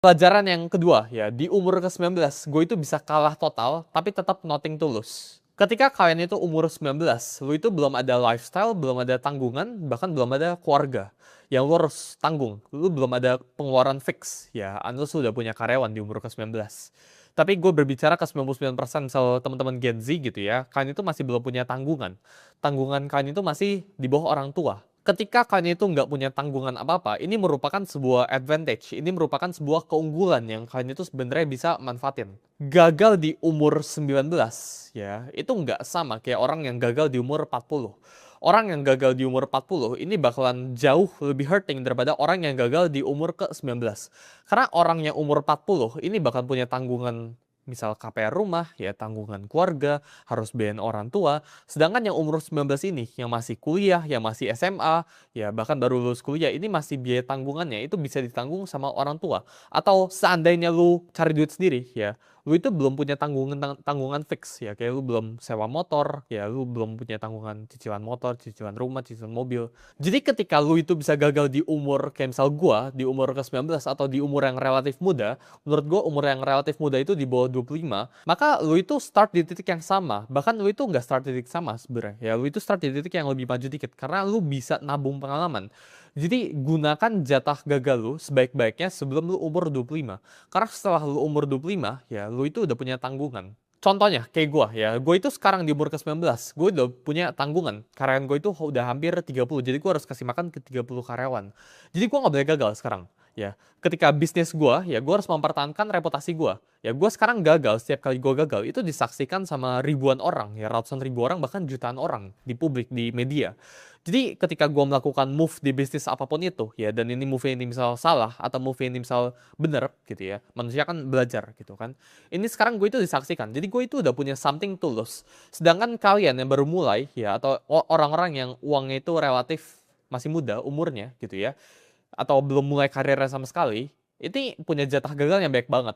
Pelajaran yang kedua ya, di umur ke-19, gue itu bisa kalah total, tapi tetap nothing tulus. Ketika kalian itu umur 19, lu itu belum ada lifestyle, belum ada tanggungan, bahkan belum ada keluarga. Yang lu harus tanggung, lu belum ada pengeluaran fix, ya, unless lu udah punya karyawan di umur ke-19. Tapi gue berbicara ke 99% misal teman-teman Gen Z gitu ya, kalian itu masih belum punya tanggungan. Tanggungan kalian itu masih di bawah orang tua. Ketika kalian itu nggak punya tanggungan apa-apa, ini merupakan sebuah advantage, ini merupakan sebuah keunggulan yang kalian itu sebenarnya bisa manfaatin. Gagal di umur 19, ya, itu nggak sama kayak orang yang gagal di umur 40. Orang yang gagal di umur 40 ini bakalan jauh lebih hurting daripada orang yang gagal di umur ke-19. Karena orang yang umur 40 ini bakal punya tanggungan misal KPR rumah, ya tanggungan keluarga, harus bayarin orang tua. Sedangkan yang umur 19 ini, yang masih kuliah, yang masih SMA, ya bahkan baru lulus kuliah, ini masih biaya tanggungannya, itu bisa ditanggung sama orang tua. Atau seandainya lu cari duit sendiri, ya, lu itu belum punya tanggungan fix, ya, kayak lu belum sewa motor, ya, lu belum punya tanggungan cicilan motor, cicilan rumah, cicilan mobil. Jadi ketika lu itu bisa gagal di umur, kayak misal gua, di umur ke-19 atau di umur yang relatif muda, menurut gue umur yang relatif muda itu di bawah 25, maka lu itu start di titik yang sama. Bahkan lu itu nggak start di titik sama sebenarnya. Ya, lu itu start di titik yang lebih maju dikit karena lu bisa nabung pengalaman. Jadi gunakan jatah gagal lu sebaik-baiknya sebelum lu umur 25. Karena setelah lu umur 25, ya lu itu udah punya tanggungan. Contohnya kayak gue ya, gue itu sekarang di umur ke-19, gue udah punya tanggungan. Karyawan gue itu udah hampir 30, jadi gue harus kasih makan ke 30 karyawan. Jadi gue nggak boleh gagal sekarang. Ya, ketika bisnis gue, ya gue harus mempertahankan reputasi gue. Ya gue sekarang gagal, setiap kali gue gagal, itu disaksikan sama ribuan orang, ya ratusan ribu orang, bahkan jutaan orang di publik, di media. Jadi ketika gue melakukan move di bisnis apapun itu, ya dan ini move ini misal salah, atau move ini misal bener gitu ya, manusia kan belajar gitu kan. Ini sekarang gue itu disaksikan, jadi gue itu udah punya something to lose. Sedangkan kalian yang baru mulai, ya atau orang-orang yang uangnya itu relatif masih muda umurnya gitu ya, atau belum mulai karirnya sama sekali, ini punya jatah gagal yang baik banget.